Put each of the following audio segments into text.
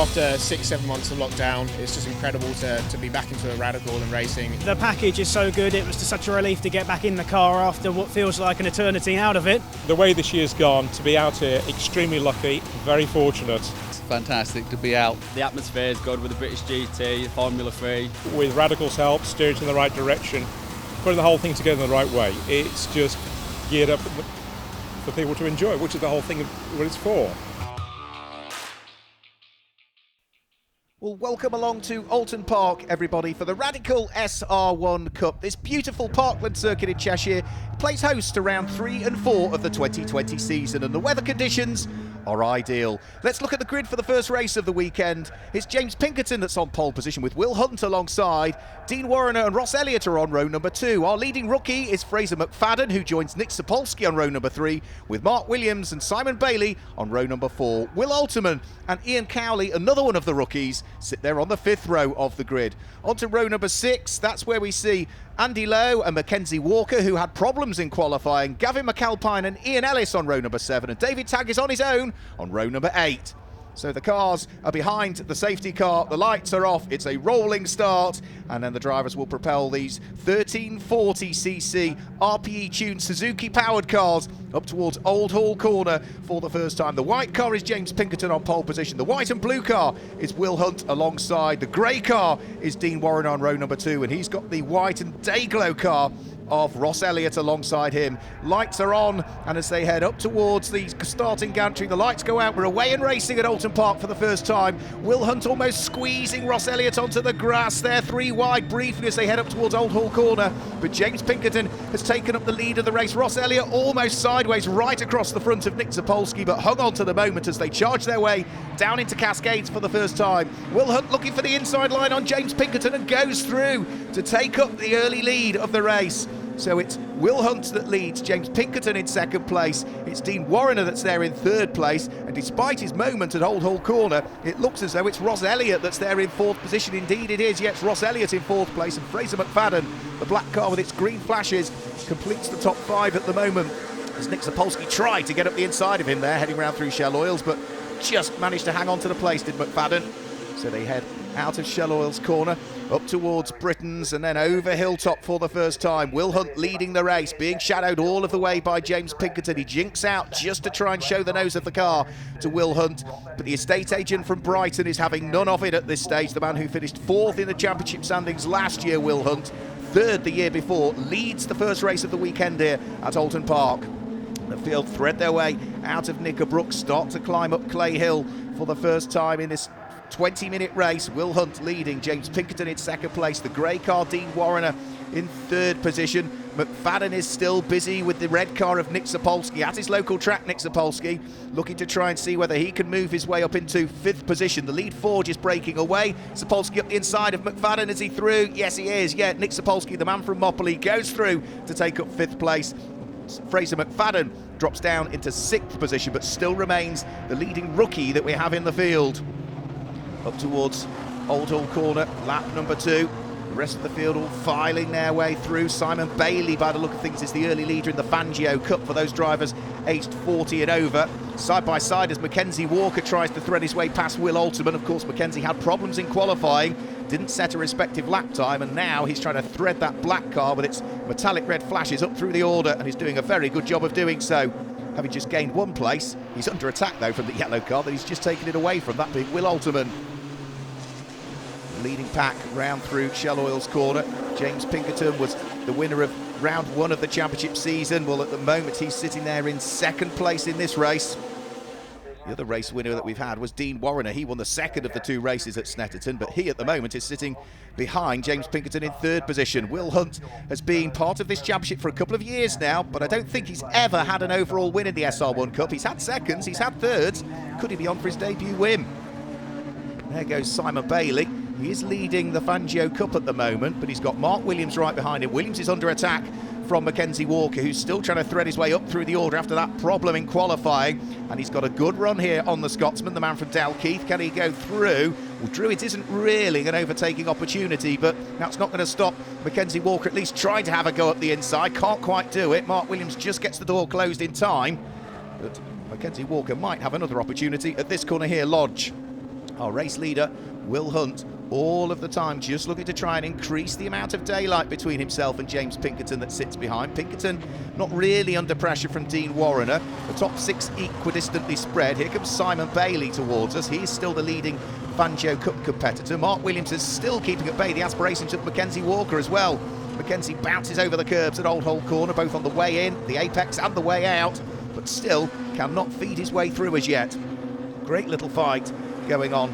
after 6-7 months of lockdown, it's just incredible to be back into a Radical and racing. The package is so good, it was just such a relief to get back in the car after what feels like an eternity out of it. The way this year's gone, to be out here, extremely lucky, very fortunate. It's fantastic to be out. The atmosphere is good with the British GT, Formula 3. With Radical's help, steered in the right direction, putting the whole thing together in the right way. It's just geared up for people to enjoy, which is the whole thing of what it's for. Well, welcome along to Oulton Park, everybody, for the Radical SR1 Cup. This beautiful parkland circuit in Cheshire plays host to round 3 and 4 of the 2020 season, and the weather conditions are ideal. Let's look at the grid for the first race of the weekend. It's James Pinkerton that's on pole position with Will Hunt alongside. Dean Warriner and Ross Elliott are on row number 2. Our leading rookie is Fraser McFadden, who joins Nick Sapolsky on row number 3, with Mark Williams and Simon Bailey on row number 4. Will Alterman and Ian Cowley, another one of the rookies, sit there on the 5th row of the grid. On to row number 6, that's where we see Andy Lowe and Mackenzie Walker, who had problems in qualifying, Gavin McAlpine and Ian Ellis on row number 7, and David Tagg is on his own on row number 8. So the cars are behind the safety car, the lights are off, it's a rolling start, and then the drivers will propel these 1340cc RPE-tuned Suzuki-powered cars up towards Old Hall Corner for the first time. The white car is James Pinkerton on pole position. The white and blue car is Will Hunt alongside. The grey car is Dean Warren on row number 2, and he's got the white and day-glow car of Ross Elliott alongside him. Lights are on, and as they head up towards the starting gantry, the lights go out. We're away and racing at Oulton Park for the first time. Will Hunt almost squeezing Ross Elliott onto the grass there, 3 wide briefly as they head up towards Old Hall Corner, but James Pinkerton has taken up the lead of the race. Ross Elliott almost sideways right across the front of Nick Sapolsky, but hung on to the moment as they charge their way down into Cascades for the first time. Will Hunt looking for the inside line on James Pinkerton and goes through to take up the early lead of the race. So it's Will Hunt that leads, James Pinkerton in 2nd place, it's Dean Warriner that's there in 3rd place, and despite his moment at Old Hall Corner, it looks as though it's Ross Elliott that's there in 4th position. Indeed it is, yes, Ross Elliott in 4th place, and Fraser McFadden, the black car with its green flashes, completes the top 5 at the moment, as Nick Sapolsky tried to get up the inside of him there, heading round through Shell Oils, but just managed to hang on to the place, did McFadden. So they head out of Shell Oils Corner, up towards Britain's, and then over Hilltop for the first time. Will Hunt leading the race, being shadowed all of the way by James Pinkerton. He jinks out just to try and show the nose of the car to Will Hunt, but the estate agent from Brighton is having none of it at this stage. The man who finished 4th in the championship standings last year, Will Hunt, 3rd the year before, leads the first race of the weekend here at Oulton Park. The field thread their way out of Knickerbrook, start to climb up Clay Hill for the first time in this 20-minute race. Will Hunt leading, James Pinkerton in 2nd place, the grey car Dean Warriner in 3rd position. McFadden is still busy with the red car of Nick Sapolsky at his local track. Nick Sapolsky looking to try and see whether he can move his way up into 5th position. The lead Forge is breaking away. Sapolsky up the inside of McFadden. Is he through? Yes, he is. Yeah, Nick Sapolsky, the man from Mopley, goes through to take up 5th place. Fraser McFadden drops down into 6th position, but still remains the leading rookie that we have in the field. Up towards Old Hall Corner, lap number 2. The rest of the field all filing their way through. Simon Bailey, by the look of things, is the early leader in the Fangio Cup for those drivers aged 40 and over. Side by side as Mackenzie Walker tries to thread his way past Will Alterman. Of course, Mackenzie had problems in qualifying, didn't set a respective lap time, and now he's trying to thread that black car with its metallic red flashes up through the order, and he's doing a very good job of doing so. Having just gained 1 place, he's under attack though from the yellow car that he's just taken it away from, that being Will Alterman. Leading pack round through Shell Oils Corner. James Pinkerton was the winner of round 1 of the championship season. Well, at the moment he's sitting there in 2nd place in this race. The other race winner that we've had was Dean Warriner. He won the 2nd of the 2 races at Snetterton, but he at the moment is sitting behind James Pinkerton in 3rd position. Will Hunt has been part of this championship for a couple of years now, but I don't think he's ever had an overall win in the SR1 Cup. He's had 2nds, he's had 3rds. Could he be on for his debut win? There goes Simon Bailey. He is leading the Fangio Cup at the moment, but he's got Mark Williams right behind him. Williams is under attack from Mackenzie Walker, who's still trying to thread his way up through the order after that problem in qualifying, and he's got a good run here on the Scotsman, the man from Dalkeith. Can he go through? Well, Druitt isn't really an overtaking opportunity, but that's not going to stop Mackenzie Walker at least trying to have a go up the inside. Can't quite do it. Mark Williams just gets the door closed in time, but Mackenzie Walker might have another opportunity at this corner here, Lodge. Our race leader, Will Hunt, all of the time just looking to try and increase the amount of daylight between himself and James Pinkerton that sits behind. Pinkerton not really under pressure from Dean Warrener. The top 6 equidistantly spread. Here comes Simon Bailey towards us. He's still the leading Fangio Cup competitor. Mark Williams is still keeping at bay the aspirations of Mackenzie Walker as well. Mackenzie bounces over the curbs at Old Hole Corner, both on the way in, the apex and the way out, but still cannot feed his way through as yet. Great little fight going on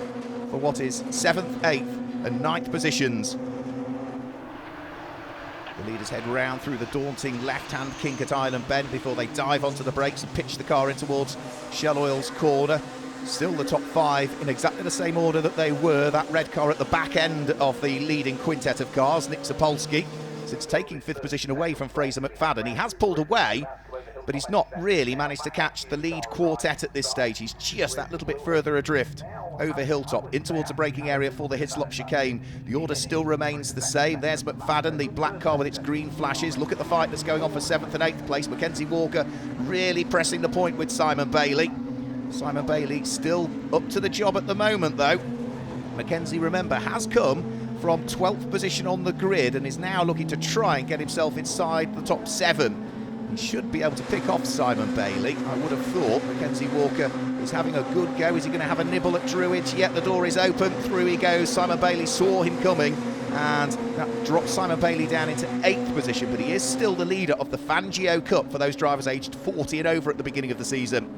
for what is 7th, 8th and 9th positions. The leaders head round through the daunting left-hand kink at Island Bend before they dive onto the brakes and pitch the car in towards Shell Oil's corner. Still the top 5 in exactly the same order that they were. That red car at the back end of the leading quintet of cars, Nick Sapolsky, since taking 5th position away from Fraser McFadden. He has pulled away, but he's not really managed to catch the lead quartet at this stage. He's just that little bit further adrift over Hilltop, in towards the braking area for the Hislop chicane. The order still remains the same. There's McFadden, the black car with its green flashes. Look at the fight that's going on for 7th and 8th place. Mackenzie Walker really pressing the point with Simon Bailey. Simon Bailey still up to the job at the moment, though. Mackenzie, remember, has come from 12th position on the grid and is now looking to try and get himself inside the top 7. He should be able to pick off Simon Bailey. I would have thought Mackenzie Walker is having a good go. Is he going to have a nibble at Druids? Yet the door is open. Through he goes. Simon Bailey saw him coming, and that drops Simon Bailey down into 8th position. But he is still the leader of the Fangio Cup for those drivers aged 40 and over at the beginning of the season.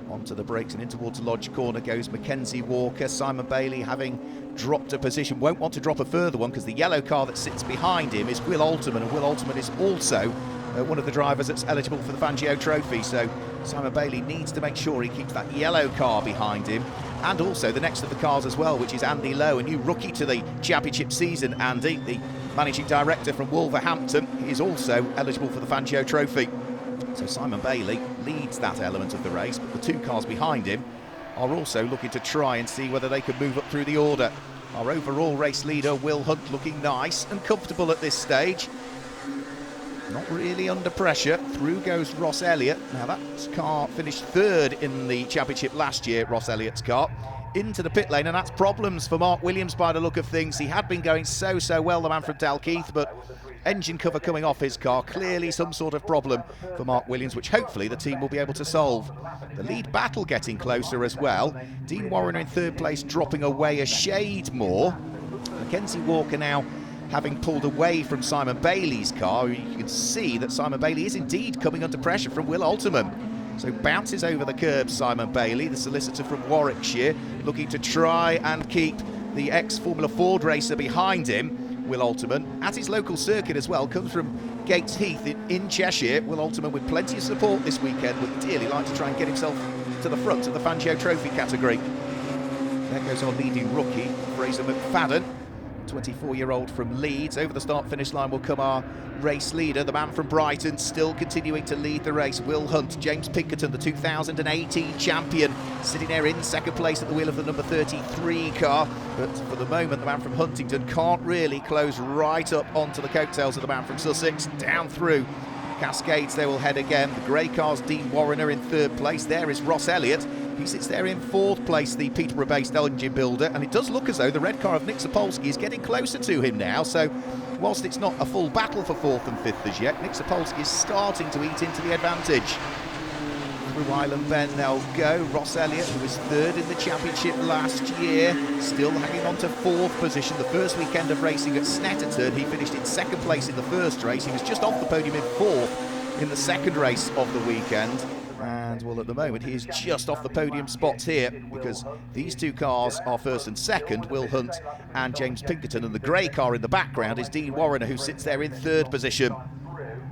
Onto the brakes and in towards Lodge Corner goes Mackenzie Walker. Simon Bailey, having dropped a position, won't want to drop a further one because the yellow car that sits behind him is Will Alterman, and Will Alterman is also one of the drivers that's eligible for the Fangio Trophy. So Simon Bailey needs to make sure he keeps that yellow car behind him, and also the next of the cars as well, which is Andy Lowe, a new rookie to the championship season. Andy, the managing director from Wolverhampton, is also eligible for the Fangio Trophy. So Simon Bailey leads that element of the race, but the 2 cars behind him are also looking to try and see whether they can move up through the order. Our overall race leader, Will Hunt, looking nice and comfortable at this stage. Not really under pressure. Through goes Ross Elliott. Now that car finished 3rd in the championship last year, Ross Elliott's car. Into the pit lane, and that's problems for Mark Williams by the look of things. He had been going so well, the man from Dalkeith, but engine cover coming off his car. Clearly some sort of problem for Mark Williams, which hopefully the team will be able to solve. The lead battle getting closer as well. Dean Warrener in 3rd place, dropping away a shade more. Mackenzie Walker now having pulled away from Simon Bailey's car. You can see that Simon Bailey is indeed coming under pressure from Will Alterman. So bounces over the curb, Simon Bailey, the solicitor from Warwickshire, looking to try and keep the ex-Formula Ford racer behind him. Will Alterman, at his local circuit as well, comes from Gates Heath in Cheshire. Will Alterman, with plenty of support this weekend, would dearly like to try and get himself to the front of the Fangio Trophy category. There goes our leading rookie, Fraser McFadden, 24-year-old from Leeds. Over the start-finish line will come our race leader, the man from Brighton, still continuing to lead the race, Will Hunt. James Pinkerton, the 2018 champion, sitting there in 2nd place at the wheel of the number 33 car. But for the moment, the man from Huntingdon can't really close right up onto the coattails of the man from Sussex. Down through Cascades they will head again. The grey car's Dean Warrener in 3rd place. There is Ross Elliott. He sits there in 4th place, the Peterborough-based engine builder, and it does look as though the red car of Nick Sapolsky is getting closer to him now. So whilst it's not a full battle for 4th and 5th as yet, Nick Sapolsky is starting to eat into the advantage. Through Island Bend they'll go. Ross Elliott, who was 3rd in the championship last year, still hanging on to 4th position. The first weekend of racing at Snetterton, he finished in 2nd place in the first race. He was just off the podium in 4th in the 2nd race of the weekend. And, well, at the moment, he is just off the podium spots here because these 2 cars are 1st and 2nd, Will Hunt and James Pinkerton, and the grey car in the background is Dean Warrener, who sits there in 3rd position.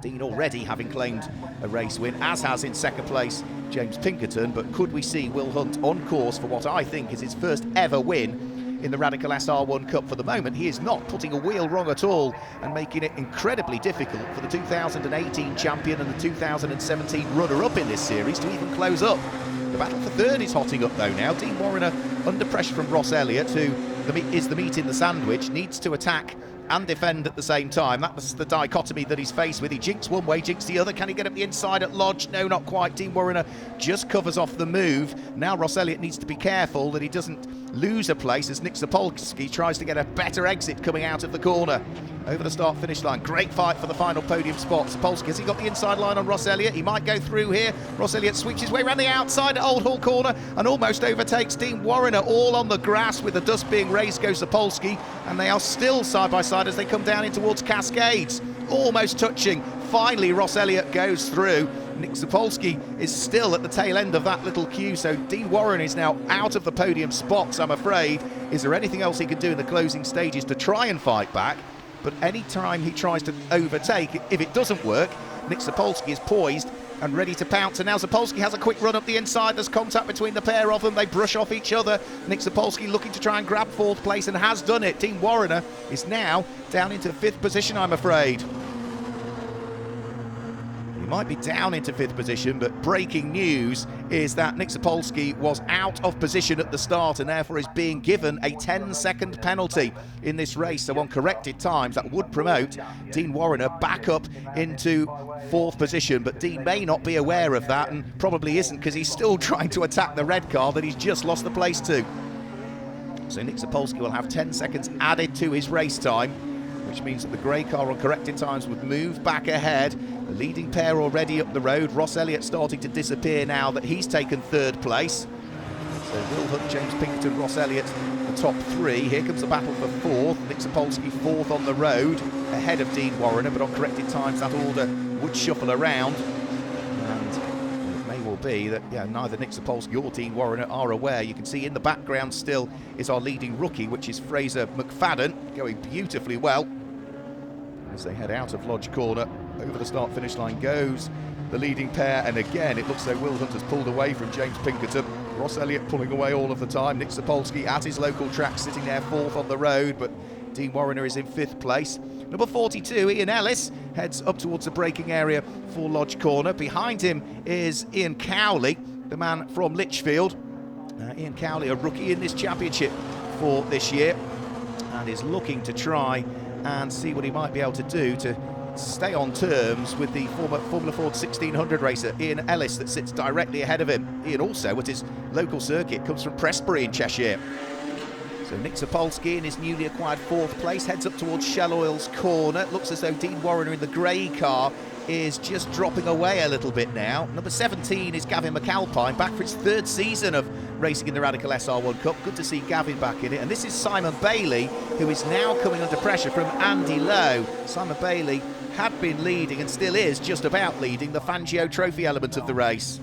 Dean already having claimed a race win, as has in 2nd place James Pinkerton, but could we see Will Hunt on course for what I think is his first ever win in the Radical SR1 Cup? For the moment, he is not putting a wheel wrong at all and making it incredibly difficult for the 2018 champion and the 2017 runner-up in this series to even close up. The battle for 3rd is hotting up though now. Dean Warrener under pressure from Ross Elliott, who is the meat in the sandwich, needs to attack and defend at the same time. That was the dichotomy that he's faced with. He jinks one way, jinks the other. Can he get up the inside at Lodge? No, not quite. Dean Warriner just covers off the move. Now Ross Elliott needs to be careful that he doesn't lose a place as Nick Sapolsky tries to get a better exit coming out of the corner. Over the start-finish line. Great fight for the final podium spot. Sapolsky, has he got the inside line on Ross Elliott? He might go through here. Ross Elliott sweeps his way around the outside at Old Hall Corner and almost overtakes Dean Warriner, all on the grass with the dust being raised goes Sapolsky, and they are still side by side as they come down in towards Cascades. Almost touching. Finally, Ross Elliott goes through. Nick Sapolsky is still at the tail end of that little queue, so Dean Warren is now out of the podium spots, I'm afraid. Is there anything else he can do in the closing stages to try and fight back? But any time he tries to overtake, if it doesn't work, Nick Sapolsky is poised and ready to pounce. And now Sapolsky has a quick run up the inside. There's contact between the pair of them. They brush off each other. Nick Sapolsky looking to try and grab fourth place and has done it. Dean Warriner is now down into fifth position, I'm afraid. He might be down into fifth position, but breaking news is that Nick Sapolsky was out of position at the start and therefore is being given a 10-second penalty in this race. So on corrected times, that would promote Dean Warriner back up into fourth position. But Dean may not be aware of that and probably isn't, because he's still trying to attack the red car that he's just lost the place to. So Nick Sapolsky will have 10 seconds added to his race time, which means that the grey car on corrected times would move back ahead. The leading pair already up the road. Ross Elliott starting to disappear now that he's taken third place. So Will Hunt, James Pinkerton, Ross Elliott, the top three. Here comes the battle for fourth. Nick Sapolsky fourth on the road, ahead of Dean Warriner, but on corrected times that order would shuffle around. And it may well be that neither Nick Sapolsky or Dean Warriner are aware. You can see in the background still is our leading rookie, which is Fraser McFadden, going beautifully well. As they head out of Lodge Corner, over the start-finish line goes the leading pair, and again it looks though Will Hunt has pulled away from James Pinkerton. Ross Elliott pulling away all of the time. Nick Sapolsky at his local track sitting there fourth on the road, but Dean Warriner is in fifth place. Number 42, Ian Ellis, heads up towards the braking area for Lodge Corner. Behind him is Ian Cowley, the man from Lichfield. Ian Cowley, a rookie in this championship for this year, and is looking to try and see what he might be able to do to stay on terms with the former Formula Ford 1600 racer Ian Ellis that sits directly ahead of him. Ian also at his local circuit comes from Prestbury in Cheshire. So Nick Sapolsky in his newly acquired fourth place heads up towards Shell Oil's corner. It looks as though Dean Warriner in the grey car is just dropping away a little bit now. Number 17 is Gavin McAlpine, back for his third season of racing in the Radical SR1 Cup. Good to see Gavin back in it. And this is Simon Bailey, who is now coming under pressure from Andy Lowe. Simon Bailey had been leading and still is just about leading the Fangio Trophy element of the race.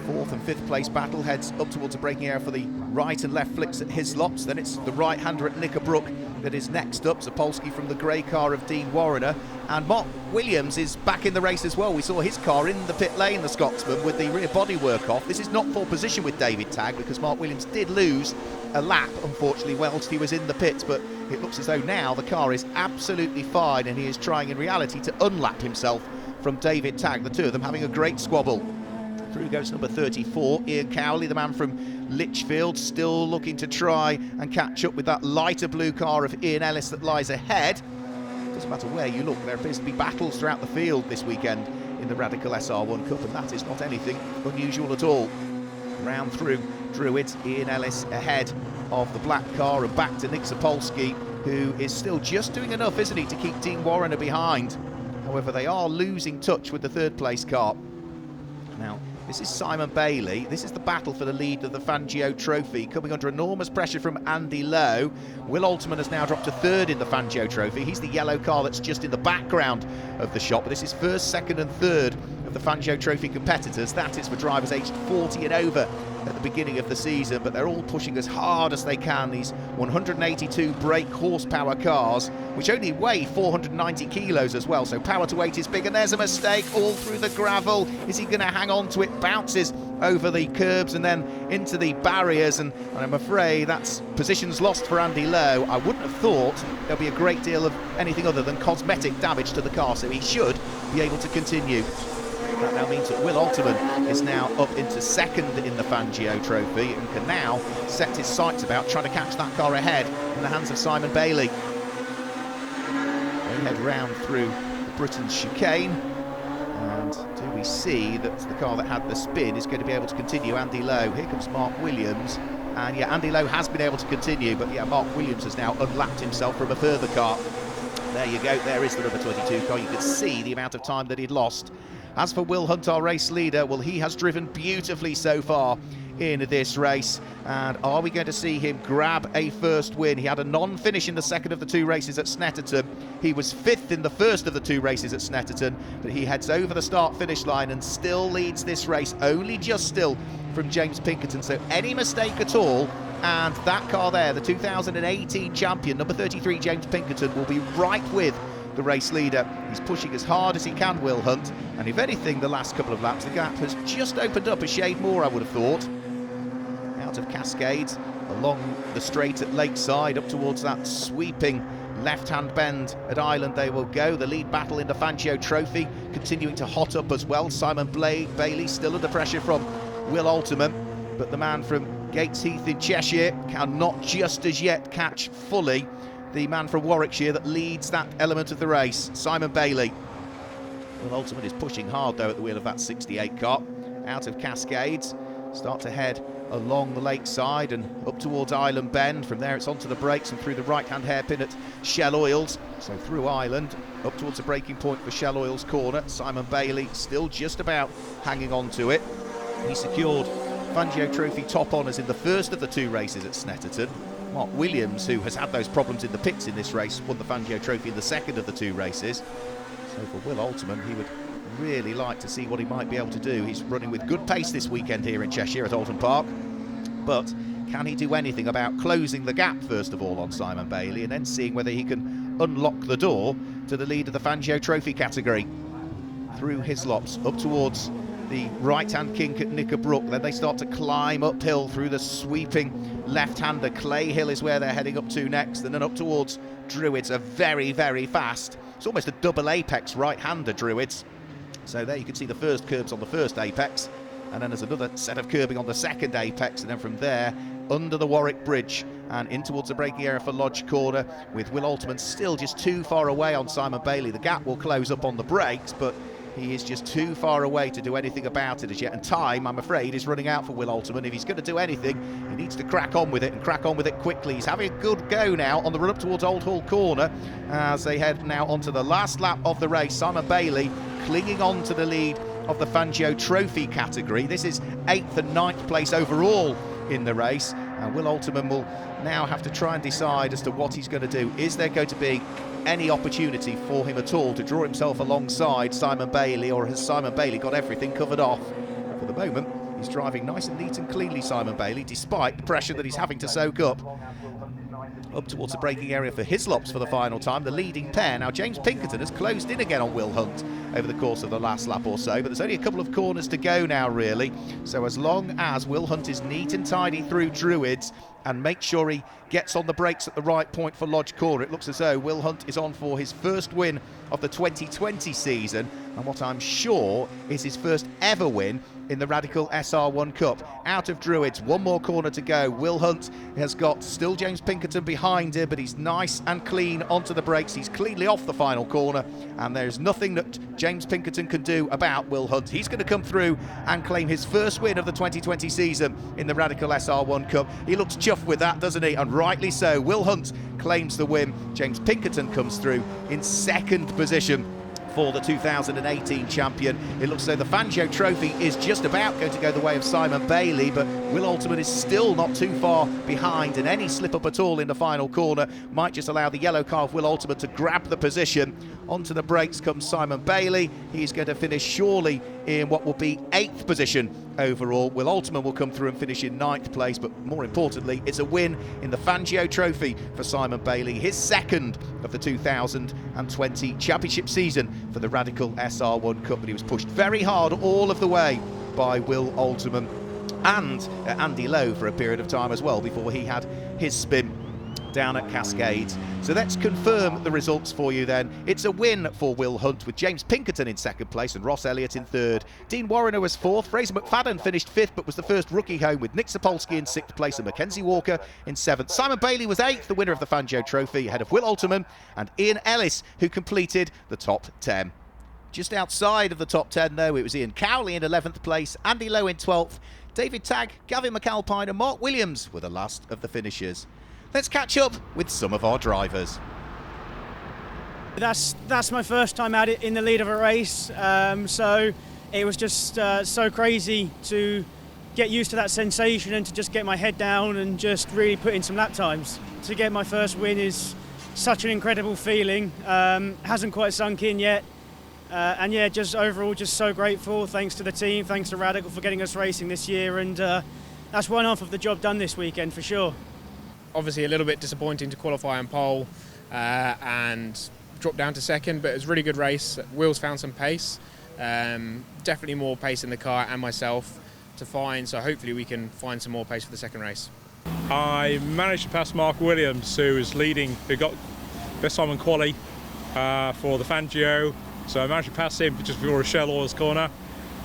Fourth and fifth place battle heads up towards the braking area for the right and left flicks at Hislops. Then it's the right-hander at Knickerbrook that is next up. Sapolsky from the grey car of Dean Warriner. And Mark Williams is back in the race as well. We saw his car in the pit lane, the Scotsman, with the rear bodywork off. This is not for position with David Tagg, because Mark Williams did lose a lap, unfortunately, whilst he was in the pits. But it looks as though now the car is absolutely fine, and he is trying in reality to unlap himself from David Tagg. The two of them having a great squabble. Through goes number 34, Ian Cowley, the man from Lichfield, still looking to try and catch up with that lighter blue car of Ian Ellis that lies ahead. Doesn't matter where you look, there appears to be battles throughout the field this weekend in the Radical SR1 Cup, and that is not anything unusual at all. Round through Druids, Ian Ellis ahead of the black car, and back to Nick Sapolsky, who is still just doing enough, isn't he, to keep Dean Warriner behind. However, they are losing touch with the third place car. Now, this is Simon Bailey. This is the battle for the lead of the Fangio Trophy, coming under enormous pressure from Andy Lowe. Will Alterman has now dropped to third in the Fangio Trophy. He's the yellow car that's just in the background of the shot, but this is first, second and third of the Fangio Trophy competitors. That is for drivers aged 40 and over at the beginning of the season, but they're all pushing as hard as they can, these 182 brake horsepower cars, which only weigh 490 kilos as well, so power to weight is big. And there's a mistake all through the gravel. Is he going to hang on to it? Bounces over the curbs and then into the barriers, and I'm afraid that's positions lost for Andy Lowe. I wouldn't have thought there'll be a great deal of anything other than cosmetic damage to the car, so he should be able to continue. That now means that Will Alterman is now up into second in the Fangio Trophy and can now set his sights about trying to catch that car ahead in the hands of Simon Bailey. head round through Britain's chicane. And do we see that the car that had the spin is going to be able to continue? Andy Lowe, here comes Mark Williams. And yeah, Andy Lowe has been able to continue, but yeah, Mark Williams has now unlapped himself from a further car. There you go, there is the number 22 car. You can see the amount of time that he'd lost. As for Will Hunt, our race leader, well, he has driven beautifully so far in this race. And are we going to see him grab a first win? He had a non-finish in the second of the two races at Snetterton. He was fifth in the first of the two races at Snetterton, but he heads over the start-finish line and still leads this race, only just still from James Pinkerton. So any mistake at all, and that car there, the 2018 champion, number 33, James Pinkerton, will be right with the race leader. He's pushing as hard as he can, Will Hunt, and if anything, the last couple of laps, the gap has just opened up a shade more, I would have thought. Out of Cascades, along the straight at Lakeside, up towards that sweeping left-hand bend at Island they will go. The lead battle in the Fangio Trophy continuing to hot up as well. Simon Bailey still under pressure from Will Alterman, but the man from Gatesheath in Cheshire cannot just as yet catch fully the man from Warwickshire that leads that element of the race, Simon Bailey. Will Alterman is pushing hard though at the wheel of that 68 car. Out of Cascades, start to head along the Lakeside and up towards Island Bend. From there it's onto the brakes and through the right-hand hairpin at Shell Oils. So through Island, up towards the braking point for Shell Oils corner. Simon Bailey still just about hanging on to it. He secured Fangio Trophy top honours in the first of the two races at Snetterton. Mark Williams, who has had those problems in the pits in this race, won the Fangio Trophy in the second of the two races. So for Will Alterman, he would really like to see what he might be able to do. He's running with good pace this weekend here in Cheshire at Oulton Park, but can he do anything about closing the gap first of all on Simon Bailey and then seeing whether he can unlock the door to the lead of the Fangio Trophy category? Through Hislops, up towards the right-hand kink at Knickerbrook, then they start to climb uphill through the sweeping left-hander. Clay Hill is where they're heading up to next, and then up towards Druids, are very, very fast. It's almost a double apex right-hander, Druids. So there you can see the first curbs on the first apex, and then there's another set of curbing on the second apex, and then from there under the Warwick Bridge and in towards the braking area for Lodge Corner, with Will Alterman still just too far away on Simon Bailey. The gap will close up on the brakes, but he is just too far away to do anything about it as yet, and time, I'm afraid, is running out for Will Alterman. If he's going to do anything, he needs to crack on with it, and crack on with it quickly. He's having a good go now on the run up towards Old Hall Corner as they head now onto the last lap of the race. Simon Bailey clinging on to the lead of the Fangio Trophy category. This is 8th and 9th place overall in the race, and Will Alterman will now have to try and decide as to what he's going to do. Is there going to be any opportunity for him at all to draw himself alongside Simon Bailey, or has Simon Bailey got everything covered off? For the moment, he's driving nice and neat and cleanly, Simon Bailey, despite the pressure that he's having to soak up. Up towards the braking area for Hislops for the final time, the leading pair. Now James Pinkerton has closed in again on Will Hunt over the course of the last lap or so, but there's only a couple of corners to go now really, so as long as Will Hunt is neat and tidy through Druids and make sure he gets on the brakes at the right point for Lodge Corner, it looks as though Will Hunt is on for his first win of the 2020 season, and what I'm sure is his first ever win in the Radical SR1 Cup. Out of Druids, one more corner to go. Will Hunt has got still James Pinkerton behind him, but he's nice and clean onto the brakes. He's cleanly off the final corner, and there's nothing that James Pinkerton can do about Will Hunt. He's going to come through and claim his first win of the 2020 season in the Radical SR1 Cup. He looks chuffed with that, doesn't he? And rightly so. Will Hunt claims the win. James Pinkerton comes through in second position for the 2018 champion. It looks as though the Fangio Trophy is just about going to go the way of Simon Bailey, but Will Alterman is still not too far behind, and any slip up at all in the final corner might just allow the yellow car of Will Alterman to grab the position. Onto the brakes comes Simon Bailey. He's going to finish surely in what will be 8th position overall. Will Alterman will come through and finish in 9th place, but more importantly, it's a win in the Fangio Trophy for Simon Bailey, his second of the 2020 championship season for the Radical SR1 Cup, but he was pushed very hard all of the way by Will Alterman and Andy Lowe for a period of time as well before he had his spin down at Cascades. So let's confirm the results for you then. It's a win for Will Hunt, with James Pinkerton in second place and Ross Elliott in third. Dean Warriner was fourth. Fraser McFadden finished fifth, but was the first rookie home, with Nick Sapolsky in sixth place and Mackenzie Walker in seventh. Simon Bailey was eighth, the winner of the Fangio Trophy, ahead of Will Alterman and Ian Ellis, who completed the top 10. Just outside of the top 10, though, it was Ian Cowley in 11th place, Andy Lowe in 12th, David Tagg, Gavin McAlpine and Mark Williams were the last of the finishers. Let's catch up with some of our drivers. That's my first time out in the lead of a race, so it was just so crazy to get used to that sensation and to just get my head down and just really put in some lap times. To get my first win is such an incredible feeling. Hasn't quite sunk in yet. And yeah, just overall, just so grateful. Thanks to the team, thanks to Radical for getting us racing this year, and that's one half of the job done this weekend for sure. Obviously a little bit disappointing to qualify on pole and drop down to second, but it was a really good race. Will's found some pace, definitely more pace in the car and myself to find, so hopefully we can find some more pace for the second race. I managed to pass Mark Williams, who is leading, who got best time in quali for the Fangio. So I managed to pass him just before a Shell Oils corner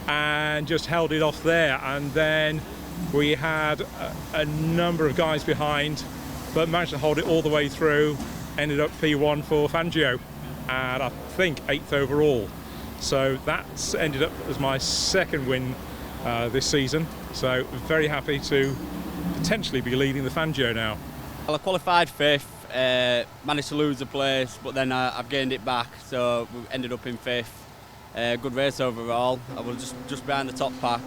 and just held it off there. And then we had a number of guys behind, but managed to hold it all the way through. Ended up P1 for Fangio, and I think 8th overall. So that's ended up as my second win this season. So very happy to potentially be leading the Fangio now. Well, I qualified 5th, managed to lose the place, but then I've gained it back, so we ended up in 5th. Good race overall. I was just behind the top pack.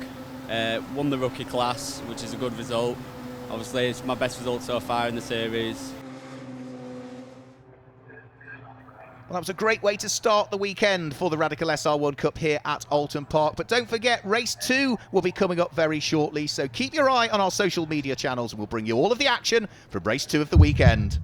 Won the rookie class, which is a good result. Obviously, it's my best result so far in the series. Well, that was a great way to start the weekend for the Radical SR1 Cup here at Oulton Park. But don't forget, race 2 will be coming up very shortly, so keep your eye on our social media channels and we'll bring you all of the action from race 2 of the weekend.